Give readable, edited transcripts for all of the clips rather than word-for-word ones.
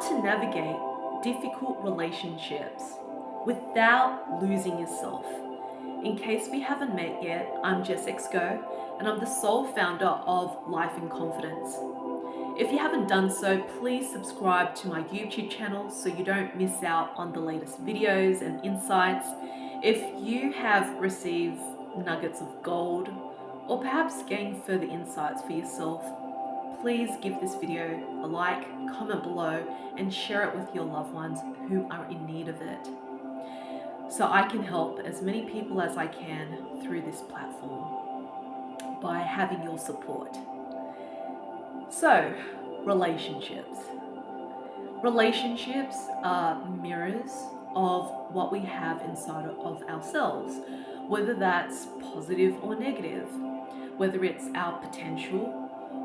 to navigate difficult relationships without losing yourself. In case we haven't met yet, I'm Jess X Goh, and I'm the sole founder of Life in Confidence. If you haven't done so, please subscribe to my YouTube channel so you don't miss out on the latest videos and insights. If you have received nuggets of gold, or perhaps gained further insights for yourself, please give this video a like, comment below, and share it with your loved ones who are in need of it, so I can help as many people as I can through this platform by having your support. So, relationships. Relationships are mirrors of what we have inside of ourselves, whether that's positive or negative, whether it's our potential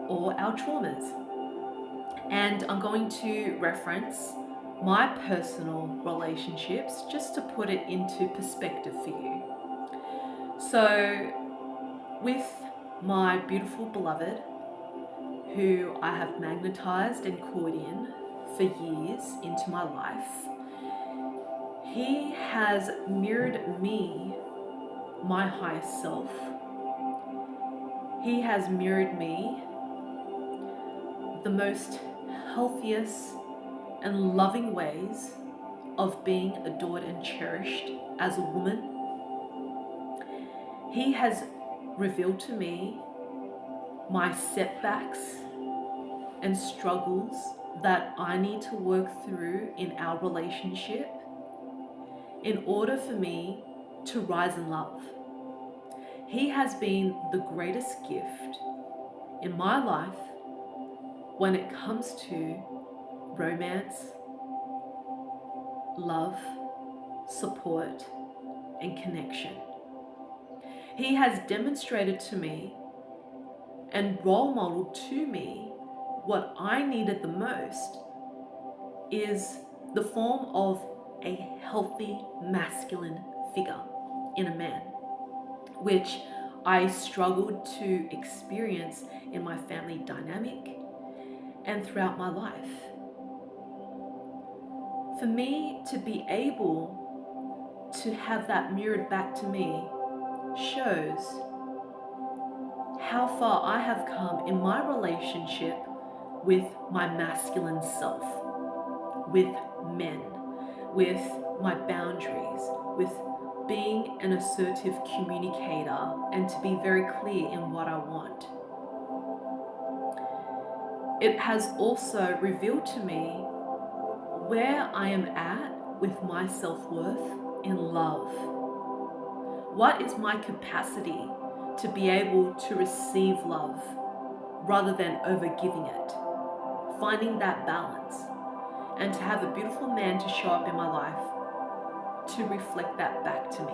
or our traumas. And I'm going to reference my personal relationships just to put it into perspective for you. So, with my beautiful beloved, who I have magnetized and caught in for years into my life, he has mirrored me, my highest self. He has mirrored me the most healthiest and loving ways of being adored and cherished as a woman. He has revealed to me my setbacks and struggles that I need to work through in our relationship in order for me to rise in love. He has been the greatest gift in my life when it comes to romance, love, support, and connection. He has demonstrated to me and role modeled to me what I needed the most is the form of a healthy masculine figure in a man, which I struggled to experience in my family dynamic and throughout my life. For me to be able to have that mirrored back to me shows how far I have come in my relationship with my masculine self, with men, with my boundaries, with being an assertive communicator and to be very clear in what I want. It has also revealed to me where I am at with my self-worth in love. What is my capacity to be able to receive love rather than overgiving it? Finding that balance and to have a beautiful man to show up in my life to reflect that back to me.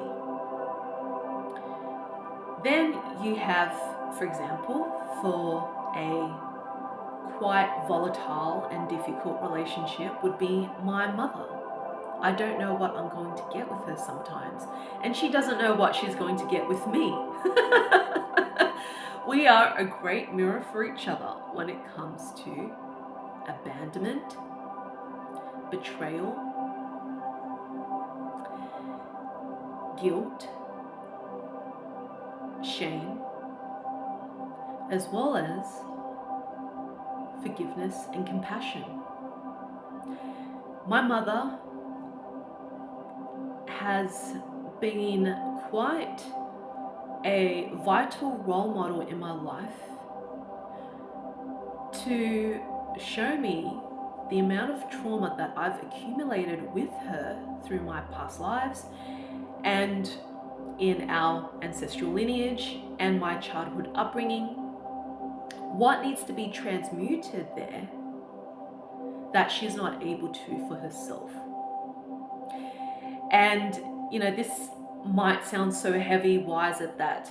Then you have, for example, for a quite volatile and difficult relationship would be my mother. I don't know what I'm going to get with her sometimes, and she doesn't know what she's going to get with me. We are a great mirror for each other when it comes to abandonment, betrayal, guilt, shame, as well as forgiveness and compassion. My mother has been quite a vital role model in my life to show me the amount of trauma that I've accumulated with her through my past lives and in our ancestral lineage and my childhood upbringing. What needs to be transmuted there that she's not able to for herself? And this might sound so heavy. Why is it that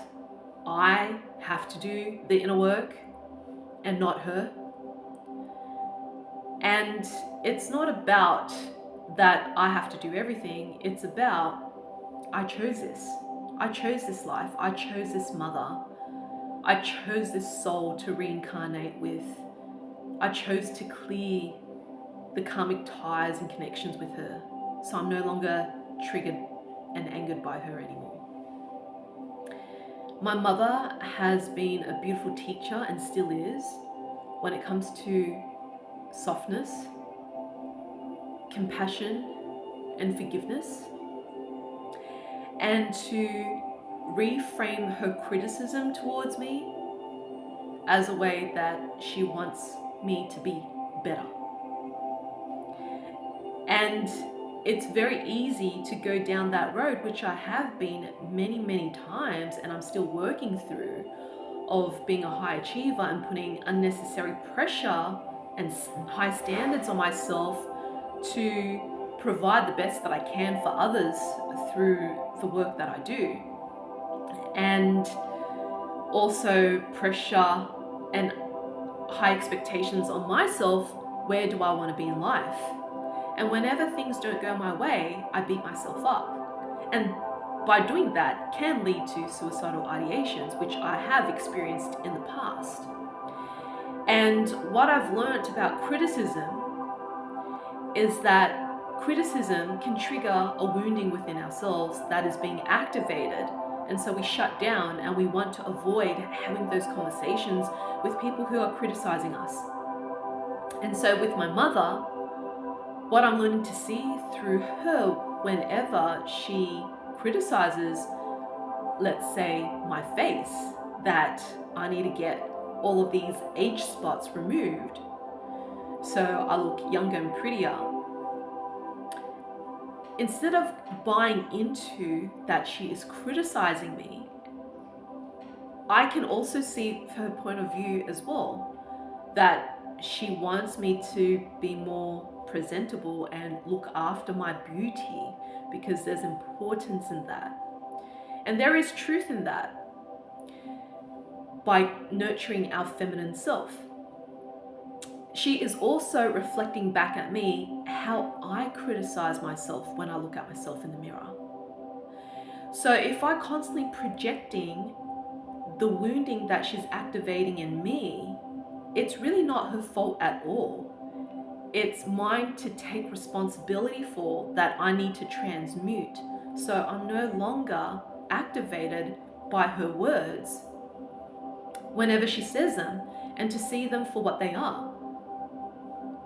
I have to do the inner work and not her? And it's not about that I have to do everything. It's about I chose this. I chose this life. I chose this mother. I chose this soul to reincarnate with. I chose to clear the karmic ties and connections with her. So I'm no longer triggered and angered by her anymore. My mother has been a beautiful teacher and still is when it comes to softness, compassion, and forgiveness, and to reframe her criticism towards me as a way that she wants me to be better. And it's very easy to go down that road, which I have been many, many times, and I'm still working through, of being a high achiever and putting unnecessary pressure and high standards on myself to provide the best that I can for others through the work that I do. And also pressure and high expectations on myself. Where do I want to be in life? And whenever things don't go my way, I beat myself up. And by doing that can lead to suicidal ideations, which I have experienced in the past. And what I've learned about criticism is that criticism can trigger a wounding within ourselves that is being activated. And so we shut down and we want to avoid having those conversations with people who are criticizing us. And so with my mother, what I'm learning to see through her whenever she criticizes, let's say, my face, that I need to get all of these age spots removed so I look younger and prettier. Instead of buying into that she is criticizing me, I can also see her point of view as well, that she wants me to be more presentable and look after my beauty, because there's importance in that. And there is truth in that, by nurturing our feminine self. She is also reflecting back at me how I criticize myself when I look at myself in the mirror. So if I'm constantly projecting the wounding that she's activating in me, it's really not her fault at all. It's mine to take responsibility for, that I need to transmute. So I'm no longer activated by her words whenever she says them, and to see them for what they are.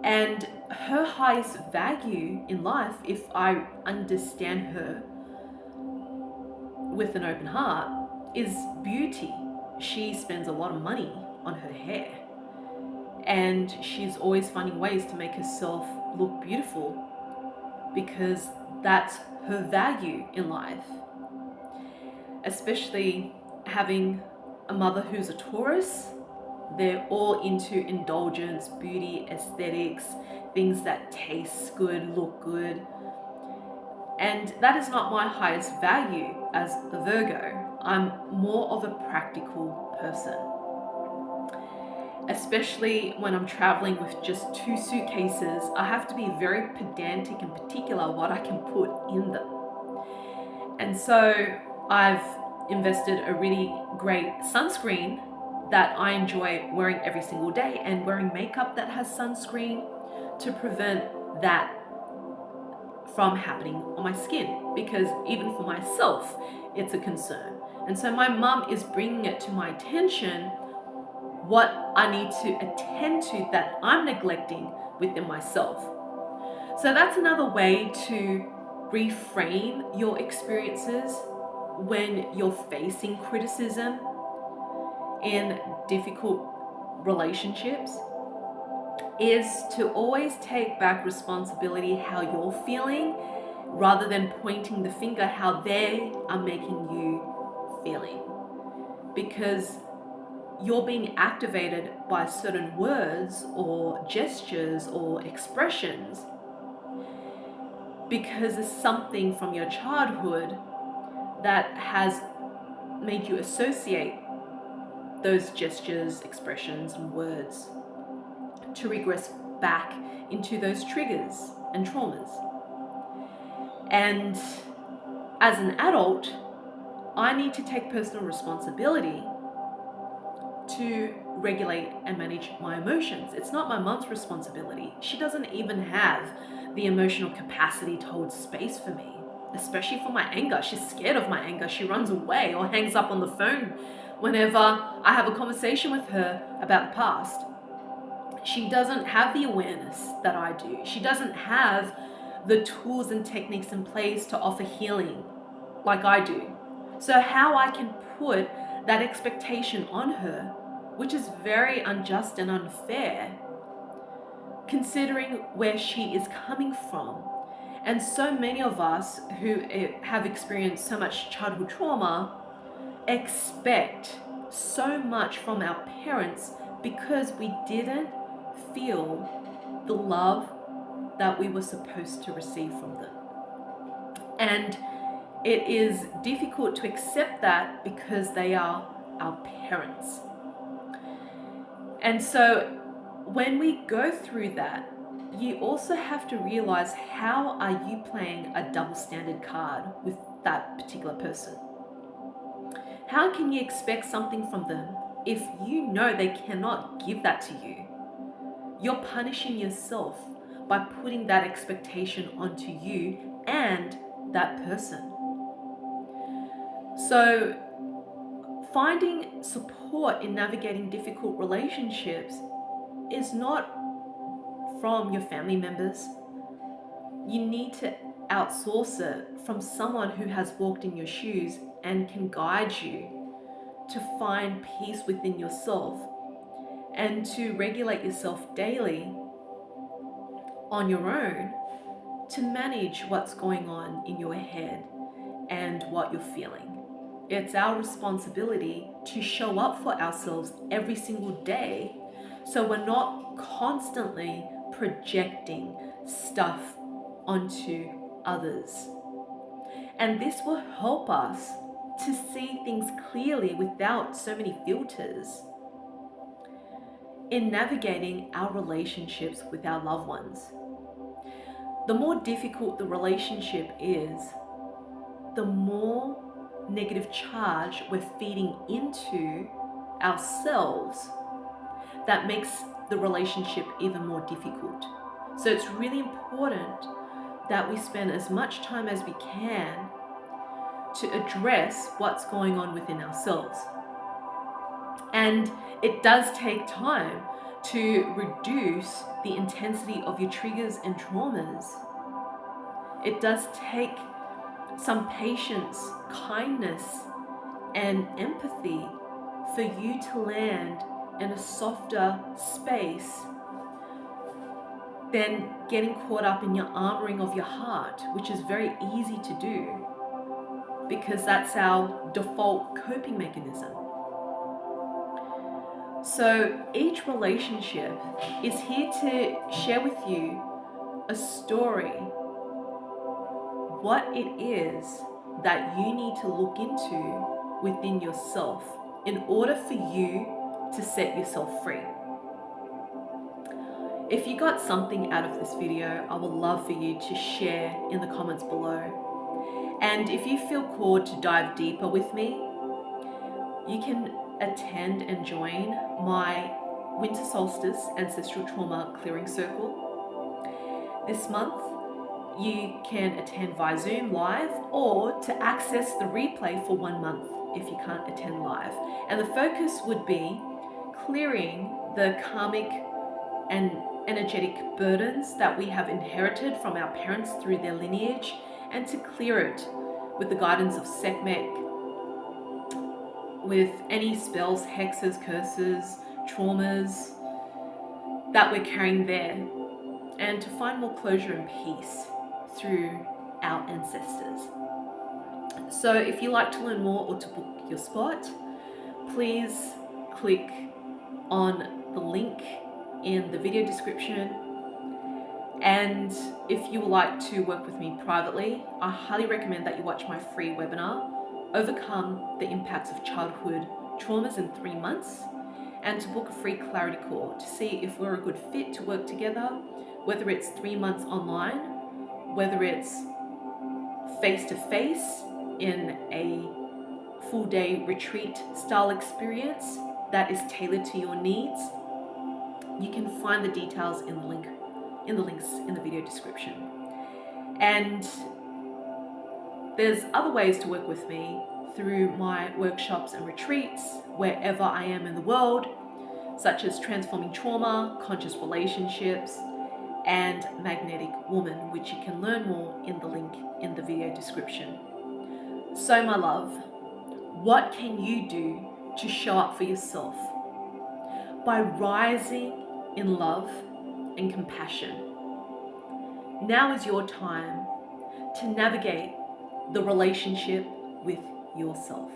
And her highest value in life, if I understand her with an open heart, is beauty. She spends a lot of money on her hair, and she's always finding ways to make herself look beautiful, because that's her value in life. Especially having a mother who's a Taurus, they're all into indulgence, beauty, aesthetics, things that taste good, look good. And that is not my highest value as a Virgo. I'm more of a practical person. Especially when I'm traveling with just 2 suitcases, I have to be very pedantic and particular what I can put in them. And so I've invested a really great sunscreen that I enjoy wearing every single day, and wearing makeup that has sunscreen to prevent that from happening on my skin, because even for myself, it's a concern. And so my mum is bringing it to my attention what I need to attend to that I'm neglecting within myself. So that's another way to reframe your experiences when you're facing criticism in difficult relationships, is to always take back responsibility how you're feeling, rather than pointing the finger how they are making you feeling. Because you're being activated by certain words or gestures or expressions because it's something from your childhood that has made you associate those gestures, expressions, and words to regress back into those triggers and traumas. And as an adult, I need to take personal responsibility to regulate and manage my emotions. It's not my mum's responsibility. She doesn't even have the emotional capacity to hold space for me, especially for my anger. She's scared of my anger. She runs away or hangs up on the phone whenever I have a conversation with her about the past. She doesn't have the awareness that I do. She doesn't have the tools and techniques in place to offer healing like I do. So how I can put that expectation on her, which is very unjust and unfair, considering where she is coming from. And so many of us who have experienced so much childhood trauma expect so much from our parents because we didn't feel the love that we were supposed to receive from them. And it is difficult to accept that because they are our parents. And so when we go through that, you also have to realize, how are you playing a double standard card with that particular person? How can you expect something from them if you know they cannot give that to you? You're punishing yourself by putting that expectation onto you and that person. So finding support in navigating difficult relationships is not from your family members. You need to outsource it from someone who has walked in your shoes and can guide you to find peace within yourself and to regulate yourself daily on your own to manage what's going on in your head and what you're feeling. It's our responsibility to show up for ourselves every single day so we're not constantly projecting stuff onto others. And this will help us to see things clearly without so many filters in navigating our relationships with our loved ones. The more difficult the relationship is, the more negative charge we're feeding into ourselves that makes the relationship even more difficult. So it's really important that we spend as much time as we can to address what's going on within ourselves. And it does take time to reduce the intensity of your triggers and traumas. It does take some patience, kindness, and empathy for you to land in a softer space than getting caught up in your armoring of your heart, which is very easy to do because that's our default coping mechanism. So each relationship is here to share with you a story, what it is that you need to look into within yourself in order for you to set yourself free. If you got something out of this video, I would love for you to share in the comments below. And if you feel called to dive deeper with me, you can attend and join my Winter Solstice Ancestral Trauma Clearing Circle. This month, you can attend via Zoom live or to access the replay for 1 month if you can't attend live. And the focus would be clearing the karmic and energetic burdens that we have inherited from our parents through their lineage, and to clear it with the guidance of Sekhmet, with any spells, hexes, curses, traumas that we're carrying there, and to find more closure and peace through our ancestors. So if you'd like to learn more or to book your spot, please click on the link in the video description. And if you would like to work with me privately, I highly recommend that you watch my free webinar, Overcome the Impacts of Childhood Traumas in 3 months, and to book a free clarity call to see if we're a good fit to work together, whether it's 3 months online, whether it's face-to-face in a full day retreat style experience, that is tailored to your needs, you can find the details in the links in the video description. And there's other ways to work with me through my workshops and retreats wherever I am in the world, such as Transforming Trauma, Conscious Relationships, and Magnetic Woman, which you can learn more in the link in the video description. So my love, what can you do to show up for yourself? By rising in love and compassion. Now is your time to navigate the relationship with yourself.